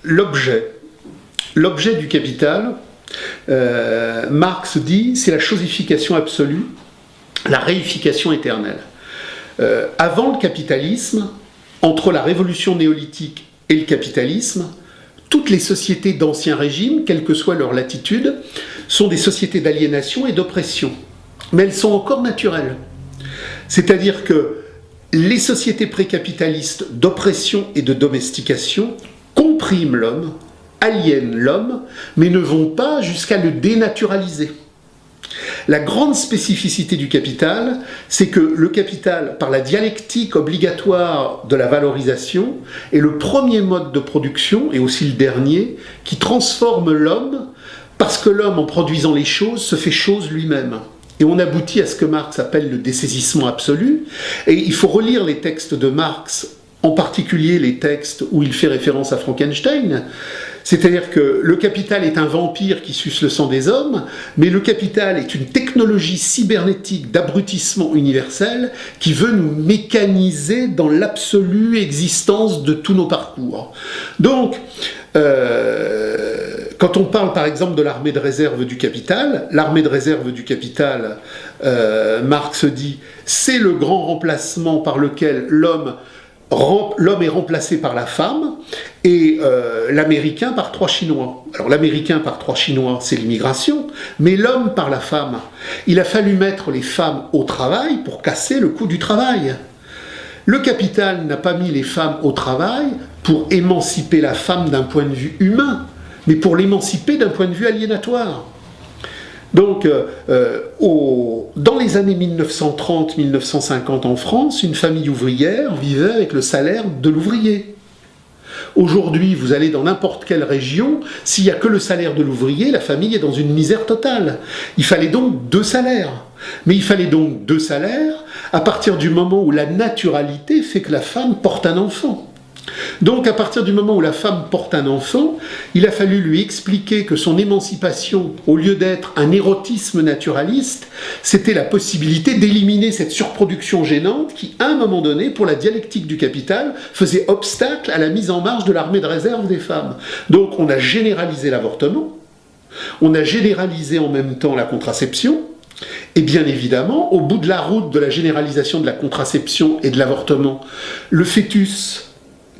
l'objet. L'objet du capital, Marx dit, c'est la chosification absolue, la réification éternelle. Avant le capitalisme, entre la révolution néolithique et le capitalisme, toutes les sociétés d'ancien régime, quelle que soit leur latitude, sont des sociétés d'aliénation et d'oppression. Mais elles sont encore naturelles. C'est-à-dire que les sociétés précapitalistes d'oppression et de domestication compriment l'homme, aliènent l'homme, mais ne vont pas jusqu'à le dénaturaliser. La grande spécificité du capital, c'est que le capital, par la dialectique obligatoire de la valorisation, est le premier mode de production, et aussi le dernier, qui transforme l'homme, parce que l'homme, en produisant les choses, se fait chose lui-même. Et on aboutit à ce que Marx appelle le dessaisissement absolu, et il faut relire les textes de Marx, en particulier les textes où il fait référence à Frankenstein. C'est-à-dire que le capital est un vampire qui suce le sang des hommes, mais le capital est une technologie cybernétique d'abrutissement universel qui veut nous mécaniser dans l'absolue existence de tous nos parcours. Donc, quand on parle par exemple de l'armée de réserve du capital, Marx dit, c'est le grand remplacement par lequel l'homme est remplacé par la femme et l'américain par 3 Chinois. Alors l'américain par 3 Chinois, c'est l'immigration, mais l'homme par la femme. Il a fallu mettre les femmes au travail pour casser le coût du travail. Le capital n'a pas mis les femmes au travail pour émanciper la femme d'un point de vue humain, mais pour l'émanciper d'un point de vue aliénatoire. Donc, dans les années 1930-1950 en France, une famille ouvrière vivait avec le salaire de l'ouvrier. Aujourd'hui, vous allez dans n'importe quelle région, s'il n'y a que le salaire de l'ouvrier, la famille est dans une misère totale. Il fallait donc 2 salaires. Mais il fallait donc 2 salaires à partir du moment où la naturalité fait que la femme porte un enfant. Donc à partir du moment où la femme porte un enfant, il a fallu lui expliquer que son émancipation, au lieu d'être un érotisme naturaliste, c'était la possibilité d'éliminer cette surproduction gênante qui, à un moment donné, pour la dialectique du capital, faisait obstacle à la mise en marche de l'armée de réserve des femmes. Donc on a généralisé l'avortement, on a généralisé en même temps la contraception, et bien évidemment, au bout de la route de la généralisation de la contraception et de l'avortement, le fœtus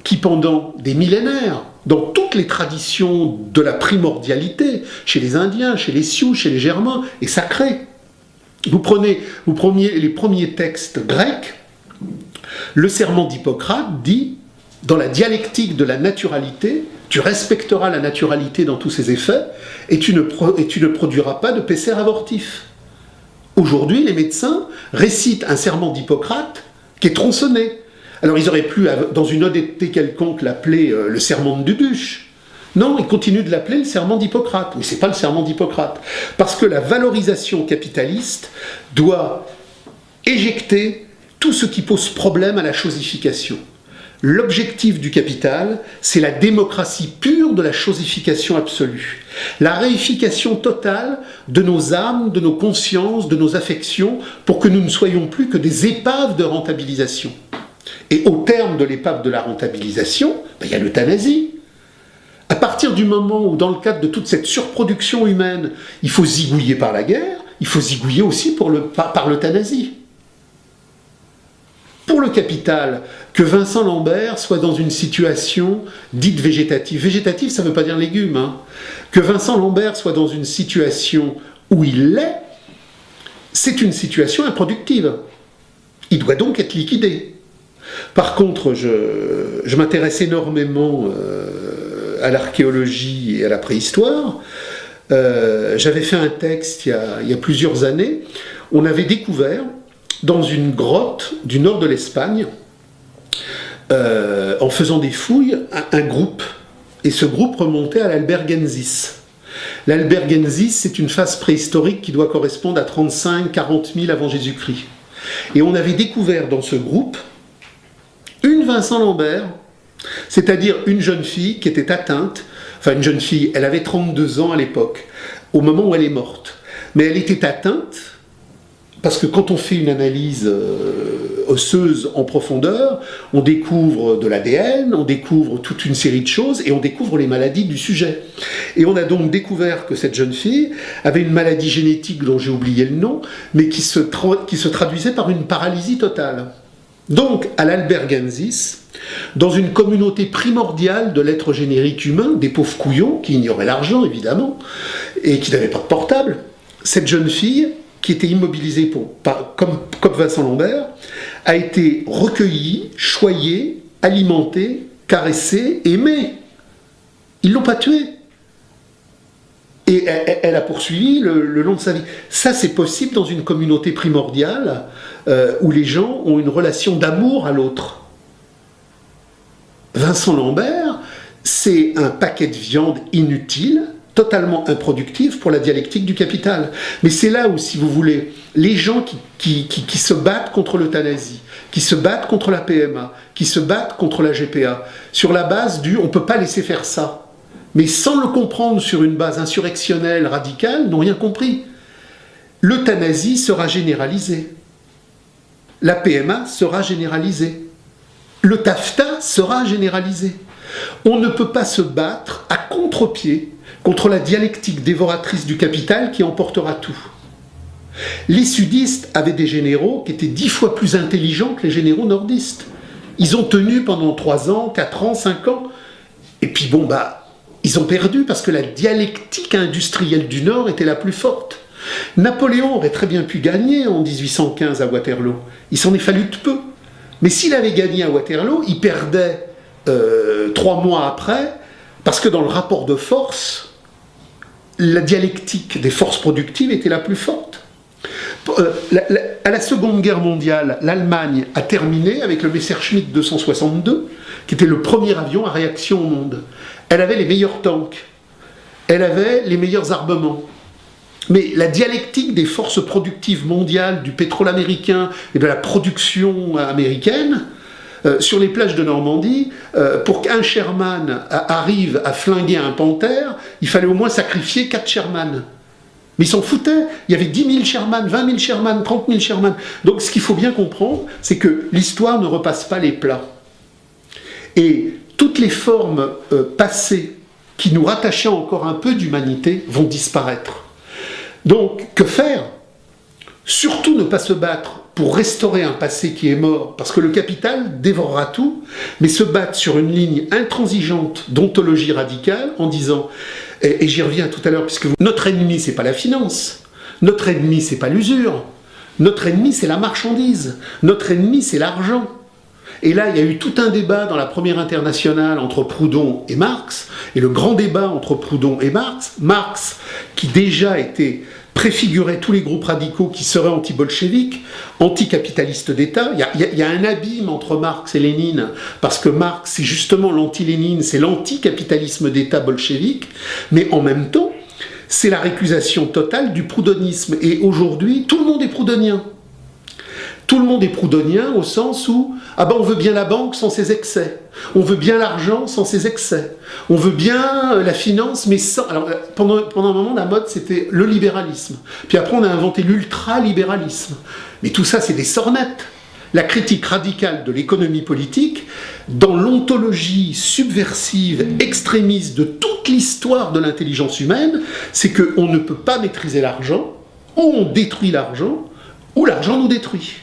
qui pendant des millénaires, dans toutes les traditions de la primordialité, chez les Indiens, chez les Sioux, chez les Germains, est sacré. Vous prenez les premiers textes grecs, le serment d'Hippocrate dit, dans la dialectique de la naturalité, tu respecteras la naturalité dans tous ses effets, et tu ne produiras pas de pécer avortif. Aujourd'hui, les médecins récitent un serment d'Hippocrate qui est tronçonné. Alors ils auraient pu, dans une honnêteté quelconque, l'appeler le serment de Duduche. Non, ils continuent de l'appeler le serment d'Hippocrate. Mais ce n'est pas le serment d'Hippocrate. Parce que la valorisation capitaliste doit éjecter tout ce qui pose problème à la chosification. L'objectif du capital, c'est la démocratie pure de la chosification absolue. La réification totale de nos âmes, de nos consciences, de nos affections, pour que nous ne soyons plus que des épaves de rentabilisation. Et au terme de l'épave de la rentabilisation, il y a l'euthanasie. À partir du moment où, dans le cadre de toute cette surproduction humaine, il faut zigouiller par la guerre, il faut zigouiller aussi par l'euthanasie. Pour le capital, que Vincent Lambert soit dans une situation dite végétative. Végétative, ça ne veut pas dire légumes. Hein. Que Vincent Lambert soit dans une situation où il l'est, c'est une situation improductive. Il doit donc être liquidé. Par contre, je m'intéresse énormément à l'archéologie et à la préhistoire. J'avais fait un texte il y a plusieurs années. On avait découvert dans une grotte du nord de l'Espagne, en faisant des fouilles, un groupe. Et ce groupe remontait à l'Albergensis. L'Albergensis, c'est une phase préhistorique qui doit correspondre à 35-40 000 avant Jésus-Christ. Et on avait découvert dans ce groupe une Vincent Lambert, c'est-à-dire une jeune fille qui était atteinte, enfin une jeune fille, elle avait 32 ans à l'époque, au moment où elle est morte, mais elle était atteinte parce que quand on fait une analyse osseuse en profondeur, on découvre de l'ADN, on découvre toute une série de choses et on découvre les maladies du sujet. Et on a donc découvert que cette jeune fille avait une maladie génétique dont j'ai oublié le nom, mais qui se traduisait par une paralysie totale. Donc, à l'Albergensis, dans une communauté primordiale de l'être générique humain, des pauvres couillons qui ignoraient l'argent évidemment et qui n'avaient pas de portable, cette jeune fille, qui était immobilisée comme Vincent Lambert, a été recueillie, choyée, alimentée, caressée, aimée. Ils ne l'ont pas tuée. Et elle a poursuivi le long de sa vie. Ça, c'est possible dans une communauté primordiale où les gens ont une relation d'amour à l'autre. Vincent Lambert, c'est un paquet de viande inutile, totalement improductive pour la dialectique du capital. Mais c'est là où, si vous voulez, les gens qui se battent contre l'euthanasie, qui se battent contre la PMA, qui se battent contre la GPA, sur la base du « on ne peut pas laisser faire ça », mais sans le comprendre sur une base insurrectionnelle, radicale, n'ont rien compris. L'euthanasie sera généralisée. La PMA sera généralisée. Le TAFTA sera généralisé. On ne peut pas se battre à contre-pied contre la dialectique dévoratrice du capital qui emportera tout. Les sudistes avaient des généraux qui étaient 10 fois plus intelligents que les généraux nordistes. Ils ont tenu pendant 3 ans, 4 ans, 5 ans. Et puis bon, ils ont perdu parce que la dialectique industrielle du Nord était la plus forte. Napoléon aurait très bien pu gagner en 1815 à Waterloo. Il s'en est fallu de peu. Mais s'il avait gagné à Waterloo, il perdait 3 mois après, parce que dans le rapport de force, la dialectique des forces productives était la plus forte. À la Seconde Guerre mondiale, l'Allemagne a terminé avec le Messerschmitt 262, qui était le premier avion à réaction au monde. Elle avait les meilleurs tanks, elle avait les meilleurs armements. Mais la dialectique des forces productives mondiales, du pétrole américain et de la production américaine, sur les plages de Normandie, pour qu'un Sherman arrive à flinguer un Panther, il fallait au moins sacrifier 4 Sherman. Mais ils s'en foutaient. Il y avait 10 000 Sherman, 20 000 Sherman, 30 000 Sherman. Donc ce qu'il faut bien comprendre, c'est que l'histoire ne repasse pas les plats. Et toutes les formes passées qui nous rattachaient encore un peu d'humanité vont disparaître. Donc, que faire ? Surtout ne pas se battre pour restaurer un passé qui est mort, parce que le capital dévorera tout, mais se battre sur une ligne intransigeante d'ontologie radicale en disant, et j'y reviens tout à l'heure, puisque notre ennemi, c'est pas la finance, notre ennemi, c'est pas l'usure, notre ennemi, c'est la marchandise, notre ennemi, c'est l'argent. Et là, il y a eu tout un débat dans la première internationale entre Proudhon et Marx, et le grand débat entre Proudhon et Marx qui déjà préfigurait tous les groupes radicaux qui seraient anti-bolcheviques, anticapitalistes d'État. Il y a un abîme entre Marx et Lénine, parce que Marx, c'est justement l'anti-Lénine, c'est l'anticapitalisme d'État bolchevique, mais en même temps, c'est la récusation totale du proudhonisme. Et aujourd'hui, tout le monde est proudhonien. Tout le monde est proudhonien au sens où on veut bien la banque sans ses excès, on veut bien l'argent sans ses excès, on veut bien la finance mais sans... Alors pendant un moment la mode c'était le libéralisme, puis après on a inventé l'ultralibéralisme, mais tout ça c'est des sornettes. La critique radicale de l'économie politique dans l'ontologie subversive, extrémiste de toute l'histoire de l'intelligence humaine, c'est qu'on ne peut pas maîtriser l'argent, ou on détruit l'argent, ou l'argent nous détruit.